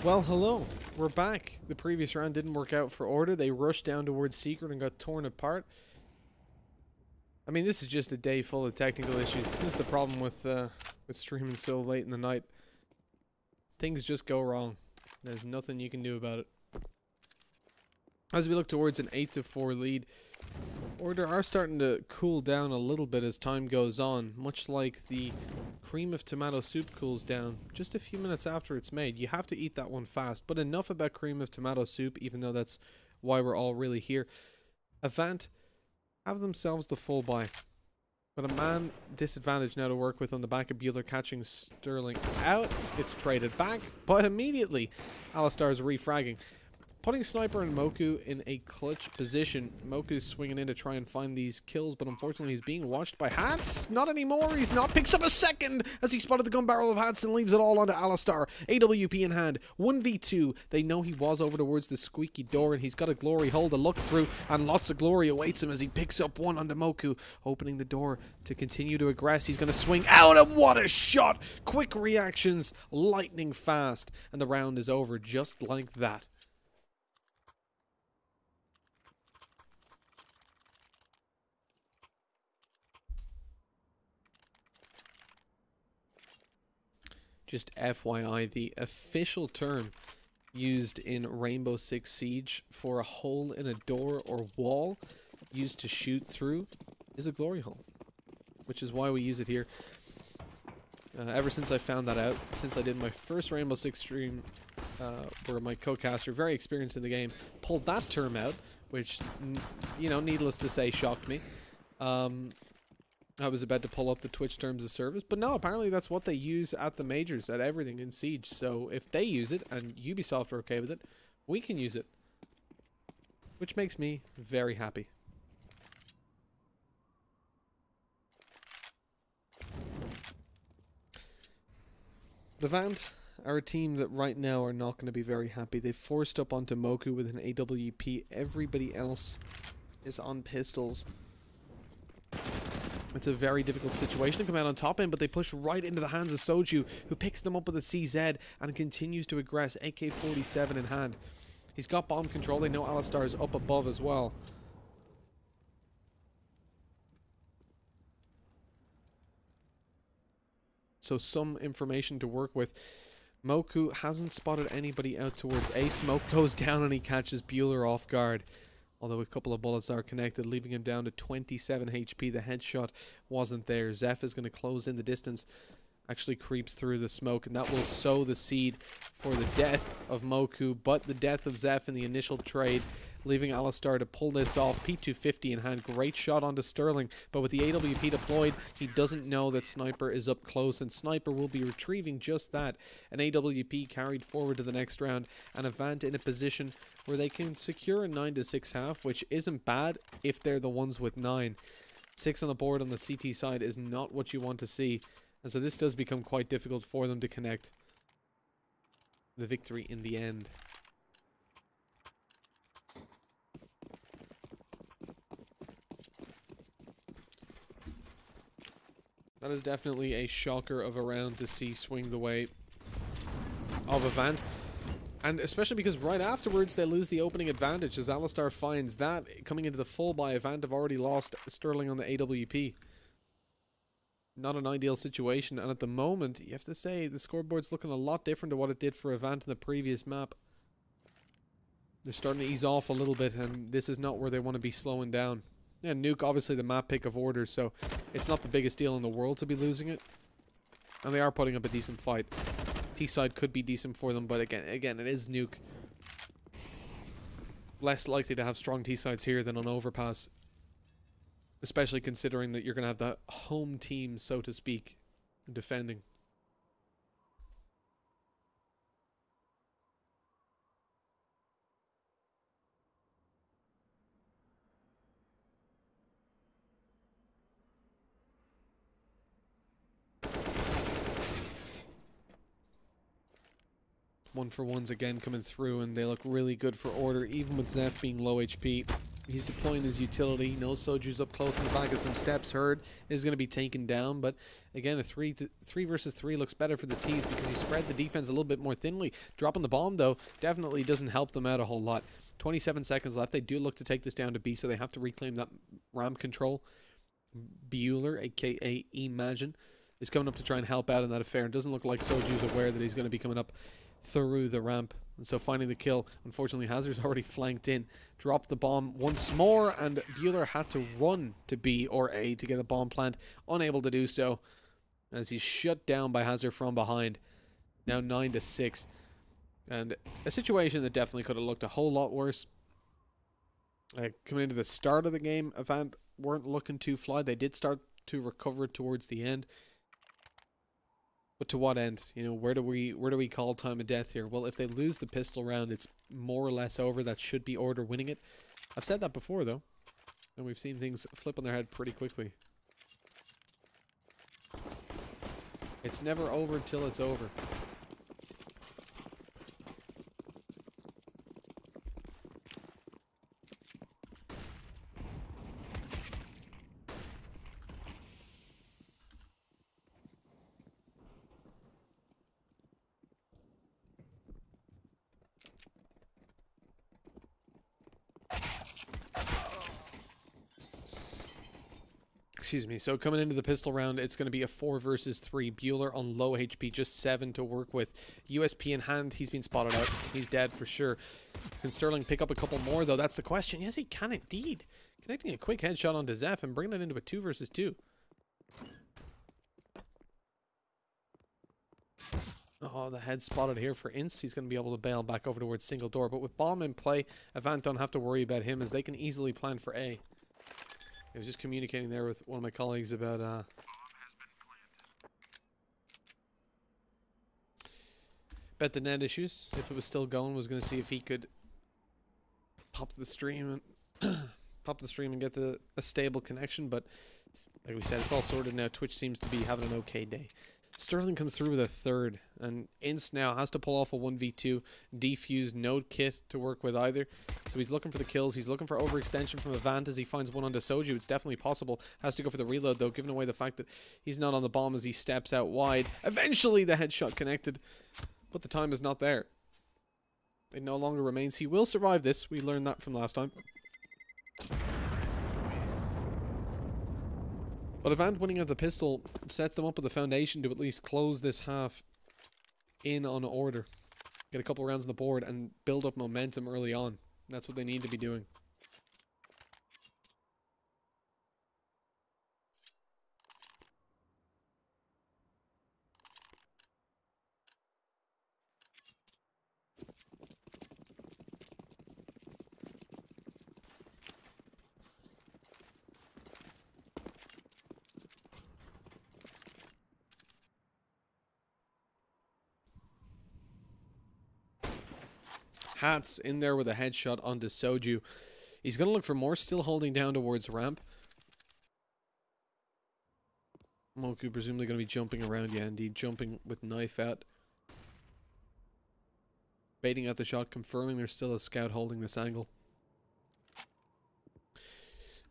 Well, hello. We're back. The previous round didn't work out for Order. They rushed down towards Secret and got torn apart. I mean, this is just a day full of technical issues. This is the problem with streaming so late in the night. Things just go wrong. There's nothing you can do about it. As we look towards an 8-4 lead, Order are starting to cool down a little bit as time goes on, much like the cream of tomato soup cools down just a few minutes after it's made. You have to eat that one fast, but enough about cream of tomato soup, even though that's why we're all really here. Avant have themselves the full buy, but a man disadvantaged now to work with on the back of Bueller, catching Sterling out. It's traded back, but immediately Alistar's refragging, putting Sniper and Moku in a clutch position. Moku's swinging in to try and find these kills, but unfortunately he's being watched by Hats. Not anymore, he's not. Picks up a second as he spotted the gun barrel of Hats and leaves it all onto Alistar. AWP in hand, 1v2. They know he was over towards the squeaky door, and he's got a glory hole to look through, and lots of glory awaits him as he picks up one onto Moku, opening the door to continue to aggress. He's going to swing out, and what a shot! Quick reactions, lightning fast, and the round is over just like that. Just FYI, the official term used in Rainbow Six Siege for a hole in a door or wall used to shoot through is a glory hole, which is why we use it here. Ever since I found that out, since I did my first Rainbow Six stream, where my co-caster, very experienced in the game, pulled that term out, which, you know, needless to say, shocked me. I was about to pull up the Twitch terms of service, but no, apparently that's what they use at the majors, at everything in Siege. So if they use it, and Ubisoft are okay with it, we can use it. Which makes me very happy. Avant are a team that right now are not going to be very happy. They've forced up onto Moku with an AWP. Everybody else is on pistols. It's a very difficult situation to come out on top in, but they push right into the hands of Soju, who picks them up with a CZ and continues to aggress, AK-47 in hand. He's got bomb control. They know Alistar is up above as well. So some information to work with. Moku hasn't spotted anybody out towards A. Smoke goes down and he catches Bueller off guard. Although a couple of bullets are connected, leaving him down to 27 HP. The headshot wasn't there. Zeph is going to close in the distance. Actually creeps through the smoke, and that will sow the seed for the death of Moku, but the death of Zeph in the initial trade, leaving Alistar to pull this off. P250 in hand. Great shot onto Sterling, but with the AWP deployed, he doesn't know that Sniper is up close, and Sniper will be retrieving just that. An AWP carried forward to the next round, and Avant in a position where they can secure a 9-6 half, which isn't bad if they're the ones with 9. 6 on the board on the CT side is not what you want to see, and so this does become quite difficult for them to connect the victory in the end. That is definitely a shocker of a round to see swing the way of Avant. And especially because right afterwards they lose the opening advantage as Alistar finds that. Coming into the full buy, Avant have already lost Sterling on the AWP. Not an ideal situation, and at the moment, you have to say, the scoreboard's looking a lot different to what it did for Avant in the previous map. They're starting to ease off a little bit, and this is not where they want to be slowing down. Yeah, Nuke, obviously the map pick of Order, so it's not the biggest deal in the world to be losing it. And they are putting up a decent fight. T-side could be decent for them, but again, it is Nuke. Less likely to have strong T-sides here than on Overpass. Especially considering that you're going to have the home team, so to speak, defending. One for ones again coming through, and they look really good for Order, even with Zeph being low HP. He's deploying his utility. No Soju's up close in the back of some steps. Heard is going to be taken down. But again, a 3 versus 3 looks better for the T's because he spread the defense a little bit more thinly. Dropping the bomb, though, definitely doesn't help them out a whole lot. 27 seconds left. They do look to take this down to B, so they have to reclaim that ramp control. Bueller, a.k.a. Imagine, is coming up to try and help out in that affair. It doesn't look like Soju's aware that he's going to be coming up through the ramp. And so finding the kill, unfortunately Hazard's already flanked in. Dropped the bomb once more, and Bueller had to run to B or A to get a bomb plant. Unable to do so, as he's shut down by Hazard from behind. Now 9-6. And a situation that definitely could have looked a whole lot worse. Coming into the start of the game, Avant weren't looking too fly. They did start to recover towards the end. But to what end? You know, where do we call time of death here? Well, if they lose the pistol round, it's more or less over. That should be Order winning it. I've said that before, though. And we've seen things flip on their head pretty quickly. It's never over until it's over. Excuse me. So coming into the pistol round, it's going to be a 4 versus 3. Bueller on low HP, just 7 to work with. USP in hand, he's been spotted out. He's dead for sure. Can Sterling pick up a couple more, though? That's the question. Yes, he can indeed. Connecting a quick headshot onto Zeph and bringing it into a 2 versus 2. Oh, the head spotted here for Ince. He's going to be able to bail back over towards single door. But with bomb in play, Avant don't have to worry about him, as they can easily plan for A. I was just communicating there with one of my colleagues about bet the net issues. If it was still going, was going to see if he could pop the stream and get a stable connection. But like we said, it's all sorted now. Twitch seems to be having an okay day. Sterling comes through with a 3rd, and Ince now has to pull off a 1v2. Defuse, no kit to work with either. So he's looking for the kills. He's looking for overextension from Avant as he finds one onto Soju. It's definitely possible. Has to go for the reload, though, giving away the fact that he's not on the bomb as he steps out wide. Eventually, the headshot connected, but the time is not there. It no longer remains. He will survive this. We learned that from last time. But Avant winning of the pistol sets them up with the foundation to at least close this half in on Order. Get a couple rounds on the board and build up momentum early on. That's what they need to be doing. Hats in there with a headshot onto Soju. He's going to look for more, still holding down towards ramp. Moku presumably going to be jumping around. Yeah, indeed, jumping with knife out. Baiting out the shot, confirming there's still a scout holding this angle.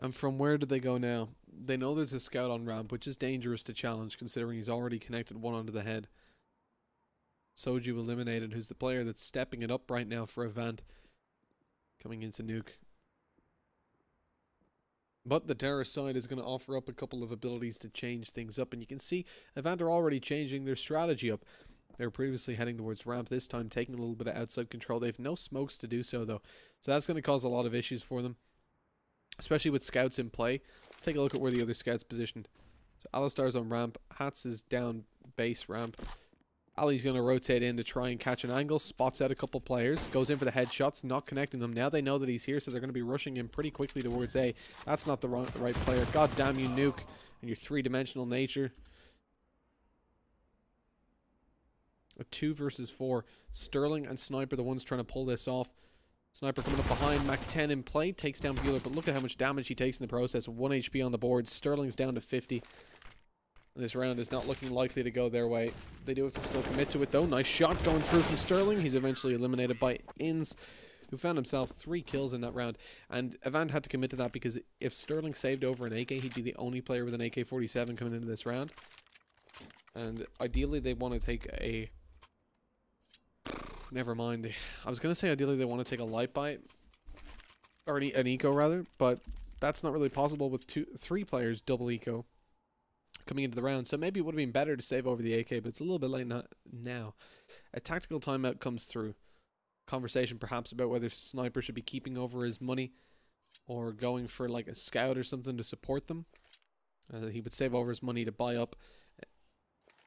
And from where do they go now? They know there's a scout on ramp, which is dangerous to challenge considering he's already connected one onto the head. Soju eliminated, who's the player that's stepping it up right now for Avant. Coming into Nuke. But the terrorist side is going to offer up a couple of abilities to change things up. And you can see Avant are already changing their strategy up. They were previously heading towards ramp, this time taking a little bit of outside control. They have no smokes to do so, though. So that's going to cause a lot of issues for them, especially with scouts in play. Let's take a look at where the other scouts positioned. So Alistar's on ramp. Hats is down base ramp. Ali's going to rotate in to try and catch an angle, spots out a couple players, goes in for the headshots, not connecting them. Now they know that he's here, so they're going to be rushing him pretty quickly towards A. That's not the right player. God damn you, Nuke, and your three-dimensional nature. A 2 versus 4. Sterling and Sniper, the ones trying to pull this off. Sniper coming up behind, Mach 10 in play, takes down Bueller, but look at how much damage he takes in the process. 1 HP on the board. Sterling's down to 50. This round is not looking likely to go their way. They do have to still commit to it, though. Nice shot going through from Sterling. He's eventually eliminated by Inns. who found himself 3 kills in that round. And Avant had to commit to that because if Sterling saved over an AK, he'd be the only player with an AK-47 coming into this round. And ideally, they want to take a... Never mind. I was going to say ideally they want to take a light bite. Or an eco, rather. But that's not really possible with 3 players double eco coming into the round. So maybe it would have been better to save over the AK, but it's a little bit late now. A tactical timeout comes through. Conversation perhaps about whether Sniper should be keeping over his money or going for like a scout or something to support them. He would save over his money to buy up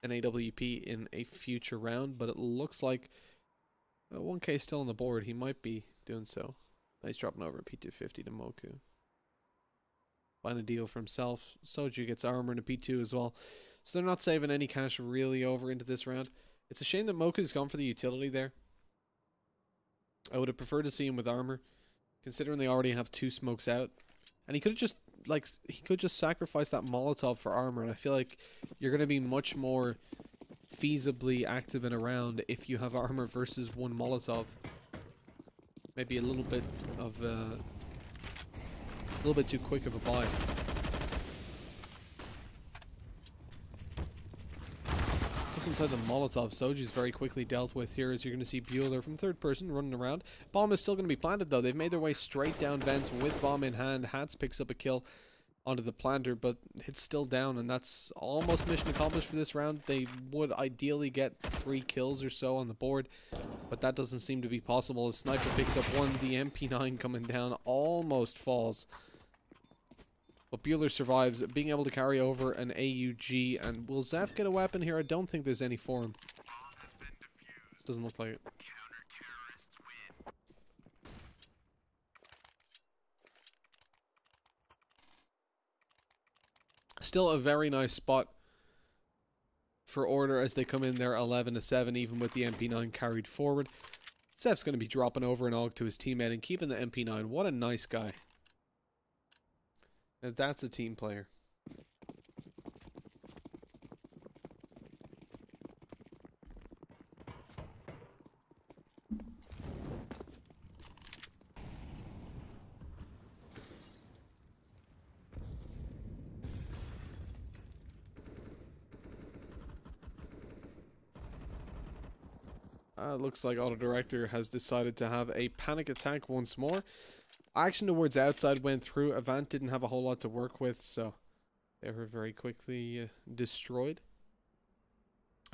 an AWP in a future round, but it looks like 1k still on the board. He might be doing so. He's dropping over a P250 to Moku. Buying a deal for himself. Soju gets armor and a P2 as well. So they're not saving any cash really over into this round. It's a shame that Moku's gone for the utility there. I would have preferred to see him with armor, considering they already have 2 smokes out. And he could have just, like, sacrifice that Molotov for armor, and I feel like you're going to be much more feasibly active in a round if you have armor versus 1 Molotov. Maybe a little bit of, a little bit too quick of a buy. Let's look inside the Molotov. Soju's very quickly dealt with here, as you're going to see Bueller from third person running around. Bomb is still going to be planted though. They've made their way straight down vents with bomb in hand. Hats picks up a kill onto the planter, but it's still down, and that's almost mission accomplished for this round. They would ideally get 3 kills or so on the board, but that doesn't seem to be possible as Sniper picks up 1. The MP9 coming down almost falls. But Bueller survives, being able to carry over an AUG. And will Zeph get a weapon here? I don't think there's any for him. Doesn't look like it. Still a very nice spot for Order as they come in there 11-7, even with the MP9 carried forward. Zeph's going to be dropping over an AUG to his teammate and keeping the MP9. What a nice guy. Now that's a team player. Looks like Auto Director has decided to have a panic attack once more. Action towards outside went through. Avant didn't have a whole lot to work with, so they were very quickly destroyed.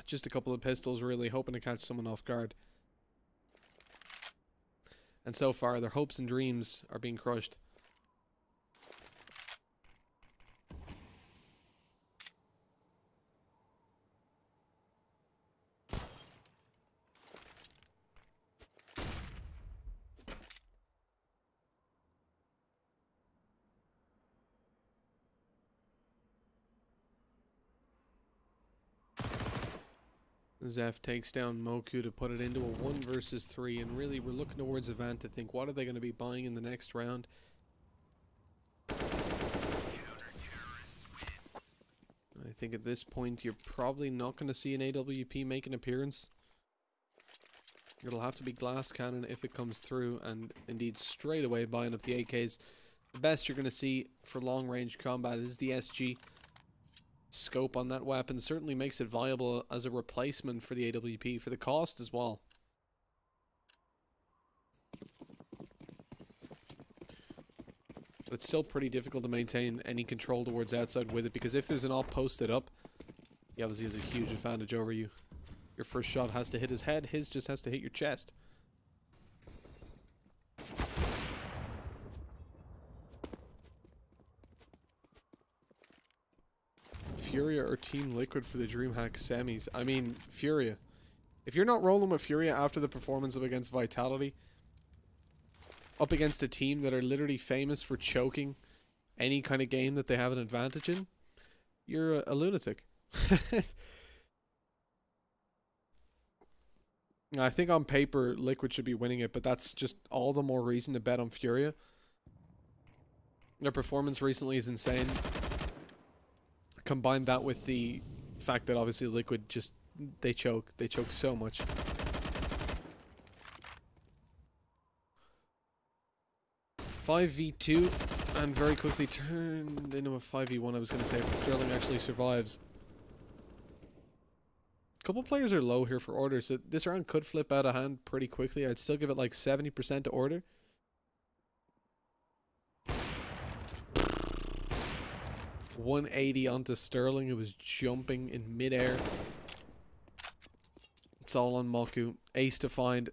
Just a couple of pistols, really hoping to catch someone off guard. And so far, their hopes and dreams are being crushed. Zeph takes down Moku to put it into a 1 versus 3, and really we're looking towards Avant to think, what are they going to be buying in the next round? I think at this point you're probably not going to see an AWP make an appearance. It'll have to be glass cannon if it comes through, and indeed straight away buying up the AKs. The best you're going to see for long range combat is the SG. Scope on that weapon certainly makes it viable as a replacement for the AWP, for the cost as well. But it's still pretty difficult to maintain any control towards outside with it, because if there's an AWP posted up, he obviously has a huge advantage over you. Your first shot has to hit his head, his just has to hit your chest. Furia or Team Liquid for the DreamHack semis? I mean, Furia. If you're not rolling with Furia after the performance up against Vitality, up against a team that are literally famous for choking any kind of game that they have an advantage in, you're a lunatic. I think on paper, Liquid should be winning it, but that's just all the more reason to bet on Furia. Their performance recently is insane. Combine that with the fact that obviously Liquid just, they choke so much. 5v2 and very quickly turned into a 5v1, I was going to say, if Sterling actually survives. A couple players are low here for order, so this round could flip out of hand pretty quickly. I'd still give it like 70% to order. $180 onto Sterling, who was jumping in midair. It's all on Moku. Ace to find.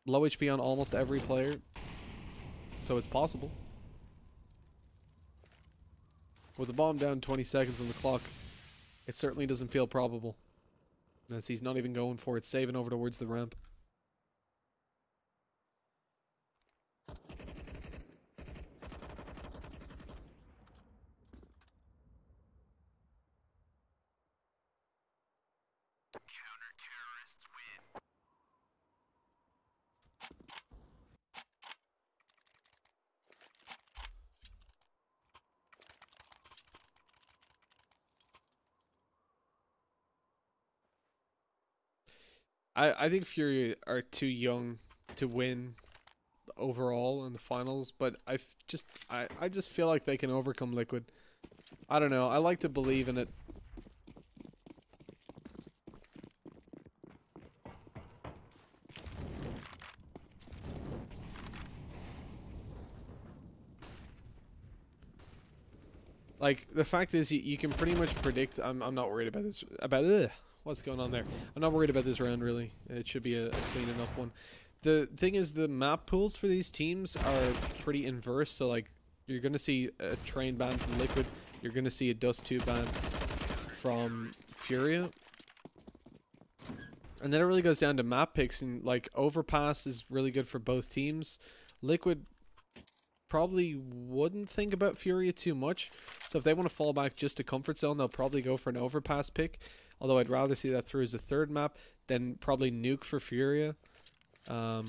Low HP on almost every player. So it's possible. With the bomb down 20 seconds on the clock, it certainly doesn't feel probable. As he's not even going for it, saving over towards the ramp. Counter-terrorists win. I think Fury are too young to win overall in the finals, but I just feel like they can overcome Liquid. I don't know. I like to believe in it. Like, the fact is, you can pretty much predict. I'm not worried about this. What's going on there? I'm not worried about this round, really. It should be a clean enough one. The thing is, the map pools for these teams are pretty inverse. So, like, you're going to see a train ban from Liquid. You're going to see a Dust 2 ban from Furia. And then it really goes down to map picks. And, like, Overpass is really good for both teams. Liquid probably wouldn't think about Furia too much. So if they want to fall back just to comfort zone, they'll probably go for an Overpass pick. Although I'd rather see that through as a third map than probably Nuke for Furia. I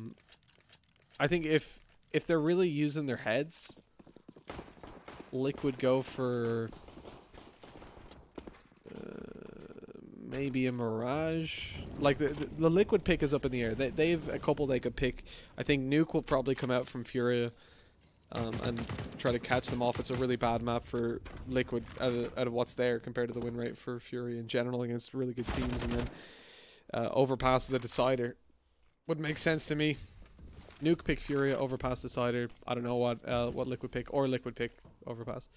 think if they're really using their heads, Liquid go for maybe a Mirage. Like the Liquid pick is up in the air. They've a couple they could pick. I think Nuke will probably come out from Furia. And try to catch them off. It's a really bad map for Liquid out of what's there compared to the win rate for Fury in general against really good teams. And then Overpass is a decider. Would make sense to me. Nuke pick Fury, Overpass decider. I don't know what Liquid pick, or Liquid pick Overpass.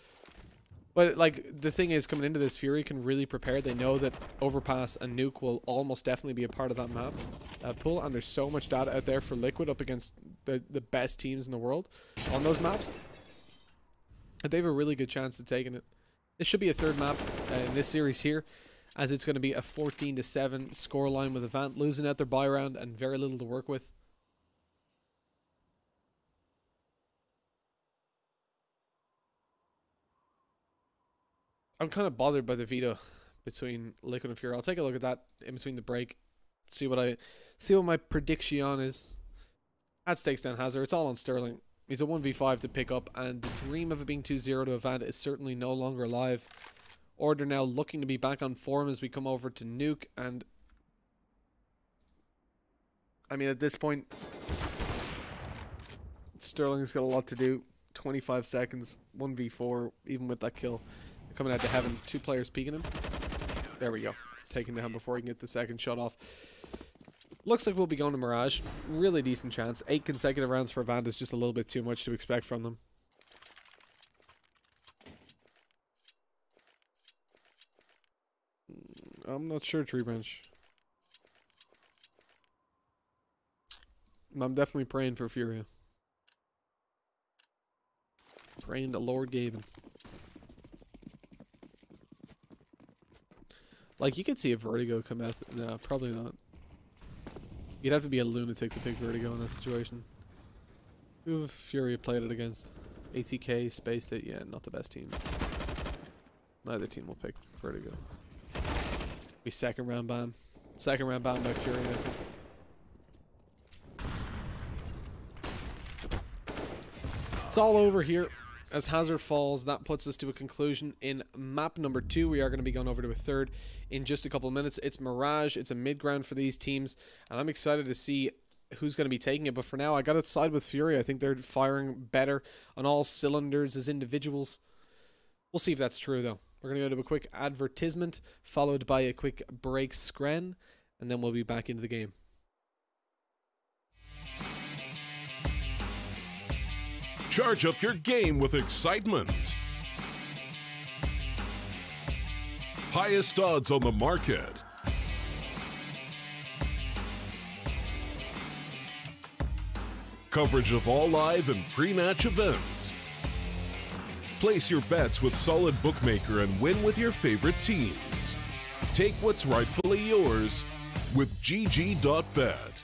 But, like, the thing is, coming into this, Fury can really prepare. They know that Overpass and Nuke will almost definitely be a part of that map pool, and there's so much data out there for Liquid up against the best teams in the world on those maps. And they have a really good chance of taking it. This should be a third map in this series here, as it's going to be a 14-7 scoreline with Avant losing out their bye round and very little to work with. I'm kind of bothered by the veto between Liquid and Fury. I'll take a look at that in between the break. See what my prediction is. At stakes down Hazard. It's all on Sterling. He's a 1v5 to pick up, and the dream of it being 2-0 to Avant is certainly no longer alive. Order now looking to be back on form as we come over to Nuke, and I mean, at this point, Sterling's got a lot to do. 25 seconds, 1v4, even with that kill. Coming out to heaven, two players peeking him. There we go. Taking down before he can get the second shot off. Looks like we'll be going to Mirage. Really decent chance. 8 consecutive rounds for Avant is just a little bit too much to expect from them. I'm not sure, Tree Branch. I'm definitely praying for Furia. Praying to Lord Gaben. Like, you could see a Vertigo come out. No, probably not. You'd have to be a lunatic to pick Vertigo in that situation. Who have Fury played it against? ATK, Space State, yeah, not the best teams. Neither team will pick Vertigo. Be second round ban. Second round ban by Fury, I think. It's all over here. As Hazard falls, that puts us to a conclusion in map number 2. We are going to be going over to a third in just a couple of minutes. It's Mirage. It's a mid-ground for these teams, and I'm excited to see who's going to be taking it. But for now, I got to side with Fury. I think they're firing better on all cylinders as individuals. We'll see if that's true, though. We're going to go to a quick advertisement, followed by a quick break scren, and then we'll be back into the game. Charge up your game with excitement. Highest odds on the market. Coverage of all live and pre-match events. Place your bets with Solid Bookmaker and win with your favorite teams. Take what's rightfully yours with GG.bet.